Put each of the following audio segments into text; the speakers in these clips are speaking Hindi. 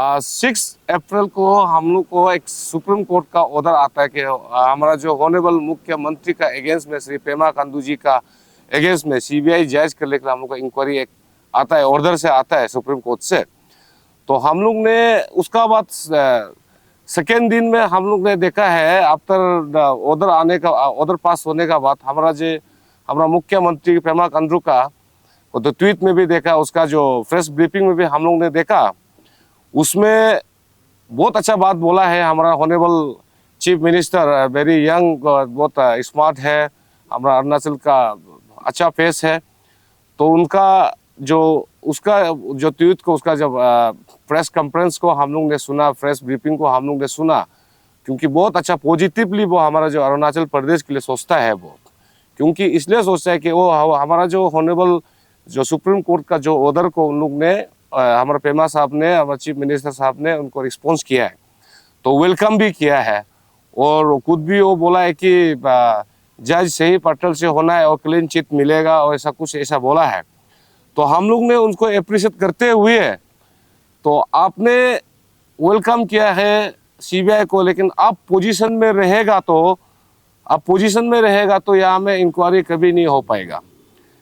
6 अप्रैल को हम लोग को एक सुप्रीम कोर्ट का ऑर्डर आता है कि हमारा जो ऑनरेबल मुख्यमंत्री का अगेंस्ट में श्री पेमा खांडू जी का अगेंस्ट में सीबीआई जांच कर लेकर हम लोग का इंक्वायरी एक आता है, ऑर्डर से आता है सुप्रीम कोर्ट से। तो हम लोग ने उसका बाद सेकेंड दिन में हम लोग ने देखा है आफ्टर ऑर्डर पास होने का बाद हमारा मुख्यमंत्री पेमा खांडू का तो ट्वीट में भी देखा, उसका जो प्रेस ब्रीफिंग में भी हम लोग ने देखा, उसमें बहुत अच्छा बात बोला है। हमारा honourable chief minister very young, बहुत स्मार्ट है, हमारा अरुणाचल का अच्छा फेस है। तो उनका उसका ट्वीट को, उसका जब प्रेस कॉन्फ्रेंस को हम लोग ने सुना, प्रेस ब्रीफिंग को हम लोग ने सुना, क्योंकि बहुत अच्छा पॉजिटिवली वो हमारा जो अरुणाचल प्रदेश के लिए सोचता है वो, क्योंकि इसलिए सोचता है कि वो हमारा जो ऑनरेबल जो सुप्रीम कोर्ट का जो ऑर्डर को उन लोग ने, हमारे पेमा साहब ने, हमारे चीफ मिनिस्टर साहब ने उनको रिस्पॉन्स किया है, तो वेलकम भी किया है। और खुद भी वो बोला है कि जज सही पटल से होना है और क्लीन चिट मिलेगा और ऐसा बोला है। तो हम लोग ने उनको अप्रिशिएट करते हुए, तो आपने वेलकम किया है सीबीआई को, लेकिन आप पोजीशन में रहेगा तो यहाँ में इंक्वायरी कभी नहीं हो पाएगा।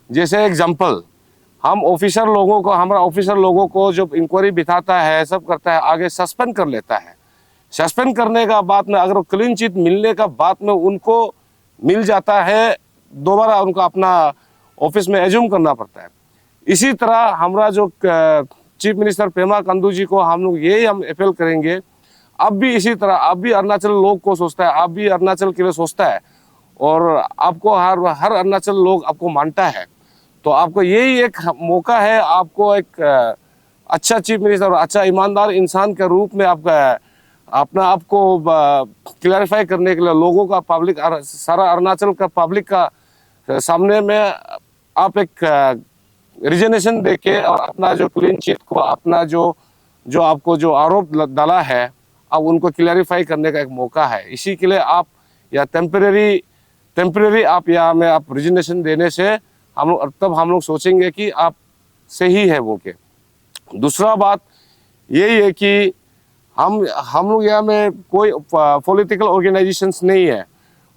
जैसे एग्जांपल, हमारा ऑफिसर लोगों को जब इंक्वायरी बिठाता है, सब करता है, आगे सस्पेंड कर लेता है। सस्पेंड करने का बाद में अगर क्लीन चिट मिलने का बाद में उनको मिल जाता है, दोबारा उनको अपना ऑफिस में एज्यूम करना पड़ता है। इसी तरह हमारा जो चीफ मिनिस्टर पेमा खांडू जी को हम अपील करेंगे, अब भी इसी तरह, अब भी अरुणाचल लोग को सोचता है, अब भी अरुणाचल के लिए सोचता है, और आपको हर अरुणाचल लोग आपको मानता है। तो आपको यही एक मौका है, आपको एक अच्छा चीफ मिनिस्टर और अच्छा ईमानदार इंसान के रूप में अपना आपको क्लैरिफाई करने के लिए लोगों का, सारा अरुणाचल का पब्लिक का सामने में आप एक रिजनेशन देके और अपना जो क्लीन चिट को, अपना जो आपको जो आरोप डाला है, अब उनको क्लैरिफाई करने का एक मौका है। इसी के लिए आप या टेम्परेरी आप यहाँ में आप रिजनेशन देने से हम लोग सोचेंगे कि आप सही है बोल के। दूसरा बात यही है कि हम लोग यहाँ में कोई पॉलिटिकल ऑर्गेनाइजेशंस नहीं है,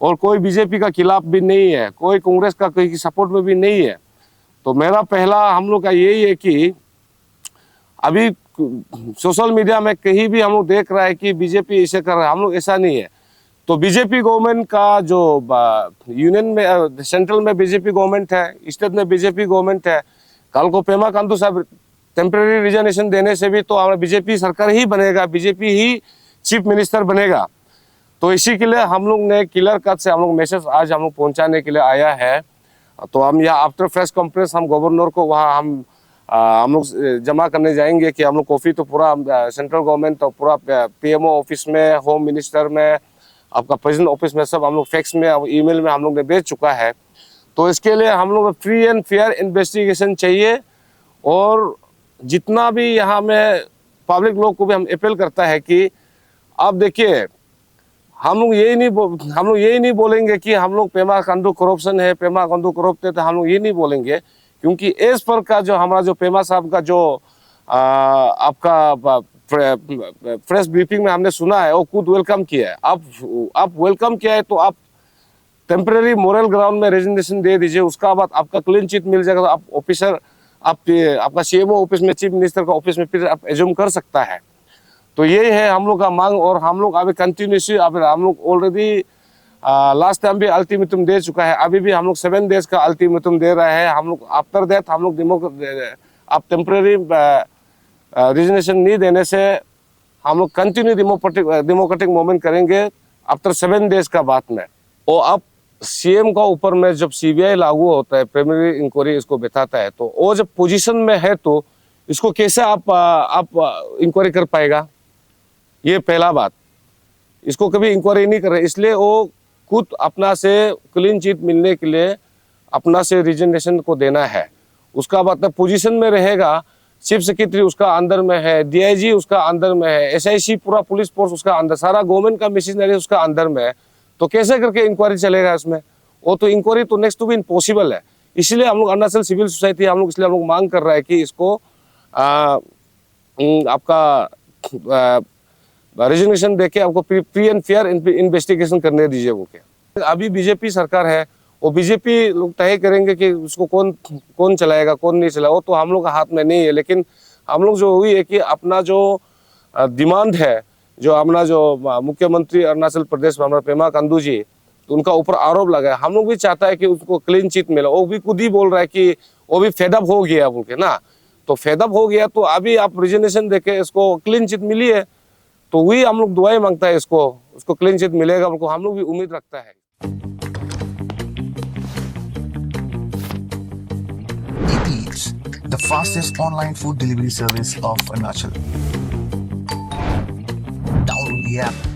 और कोई बीजेपी का खिलाफ भी नहीं है, कोई कांग्रेस का कोई सपोर्ट में भी नहीं है। तो मेरा पहला हम लोग का यही है कि अभी सोशल मीडिया में कहीं भी हम लोग देख रहा है कि बीजेपी ऐसे कर रहा है, हम लोग ऐसा नहीं है। तो बीजेपी गवर्नमेंट का जो यूनियन में, सेंट्रल में बीजेपी गवर्नमेंट है, स्टेट में बीजेपी गवर्नमेंट है। कल को पेमा खांडू साहब टेम्परेरी रिजनेशन देने से भी तो हमारा बीजेपी सरकार ही बनेगा, बीजेपी ही चीफ मिनिस्टर बनेगा। तो इसी के लिए हम लोग ने क्लियर कट से हम लोग मैसेज आज हम लोग पहुंचाने के लिए आया है। तो हम यहाँ आफ्टर प्रेस कॉन्फ्रेंस हम गवर्नर को वहाँ हम लोग जमा करने जाएंगे कि हम लोग कॉफी तो पूरा सेंट्रल गवर्नमेंट, तो पूरा पीएमओ ऑफिस में, होम मिनिस्टर में, आपका प्रेसिडेंट ऑफिस में, सब हम लोग फैक्स में, ईमेल में हम लोग ने भेज चुका है। तो इसके लिए हम लोग फ्री एंड फेयर इन्वेस्टिगेशन चाहिए। और जितना भी यहाँ में पब्लिक लोग को भी हम अपील करता है कि आप देखिए, हम लोग यही नहीं बोलेंगे कि हम लोग पेमा खांडू करप्शन है, पेमा खांडू करप्ट है, तो हम लोग ये नहीं बोलेंगे, क्योंकि एज पर का जो हमारा जो पेमा साहब का जो आपका प्रेस ब्रीफिंग में हमने सुना है, वो खुद वेलकम किया है। आप वेलकम किया है तो आप टेम्परेरी मोरल ग्राउंड में रेजिग्नेशन दे दीजिए, उसका बाद आपका क्लीन चिट मिल जाएगा, तो आप ऑफिसर, आपका सीएमओ ऑफिस में, चीफ मिनिस्टर का ऑफिस में फिर आप एज्यूम कर सकता है। तो यही है हम लोग का मांग। और हम लोग अभी कंटिन्यूसली, हम लोग ऑलरेडी लास्ट टाइम भी अल्टीमेटम दे चुका है, अभी भी हम लोग 7 डेज का अल्टीमेटम दे रहे हैं। हम लोग आफ्टर दैट हम लोग आप टेम्परेरी रिजनेशन नहीं देने से हम लोग कंटिन्यू डेमोक्रेटिक मूवमेंट करेंगे आफ्टर 7 डेज का बाद में। और अब सीएम का ऊपर में जब सीबीआई लागू होता है, प्राइमरी इंक्वायरी इसको बिठाता है, तो वो जब पोजीशन में है तो इसको कैसे आप इंक्वायरी कर पाएगा? ये पहला बात। इसको कभी इंक्वायरी नहीं कर रहे, इसलिए वो खुद अपना से क्लीन चिट मिलने के लिए अपना से रिजनेशन को देना है। उसका मतलब पोजीशन में रहेगा, चीफ सेक्रेटरी उसका अंदर में है, डीआईजी उसका अंदर में है, एसआईसी पूरा पुलिस फोर्स उसका अंदर, सारा गवर्नमेंट का मशीनरी उसका अंदर में है। तो कैसे करके इंक्वायरी चलेगा इसमें? वो तो इंक्वायरी तो नेक्स्ट टू भी इम्पॉसिबल है। इसलिए हम लोग अरुणाचल सिविल सोसाइटी हम लोग मांग कर रहा है कि इसको आपका रेजिग्नेशन देके आपको फ्री एंड फेयर इन्वेस्टिगेशन करने दीजिए वो क्या। अभी बीजेपी सरकार है, वो बीजेपी लोग तय करेंगे कि उसको कौन चलाएगा कौन नहीं चलाएगा, वो तो हम लोग का हाथ में नहीं है। लेकिन हम लोग जो हुई है कि अपना जो डिमांड है, जो अपना जो मुख्यमंत्री अरुणाचल प्रदेश में हमारा पेमा खांडू जी, तो उनका ऊपर आरोप लगा है, हम लोग भी चाहता है कि उसको क्लीन चिट मिले। वो भी खुद ही बोल रहा है कि वो भी फेडअप हो गया बोल के ना, तो फेडअप हो गया तो अभी आप रिजिग्नेशन देके इसको क्लीन चिट मिली है, तो वही हम लोग दुआएं मांगता है उसको क्लीन चिट मिलेगा, उनको हम लोग भी उम्मीद रखता है। Eats, the fastest online food delivery service of Arunachal. Download the app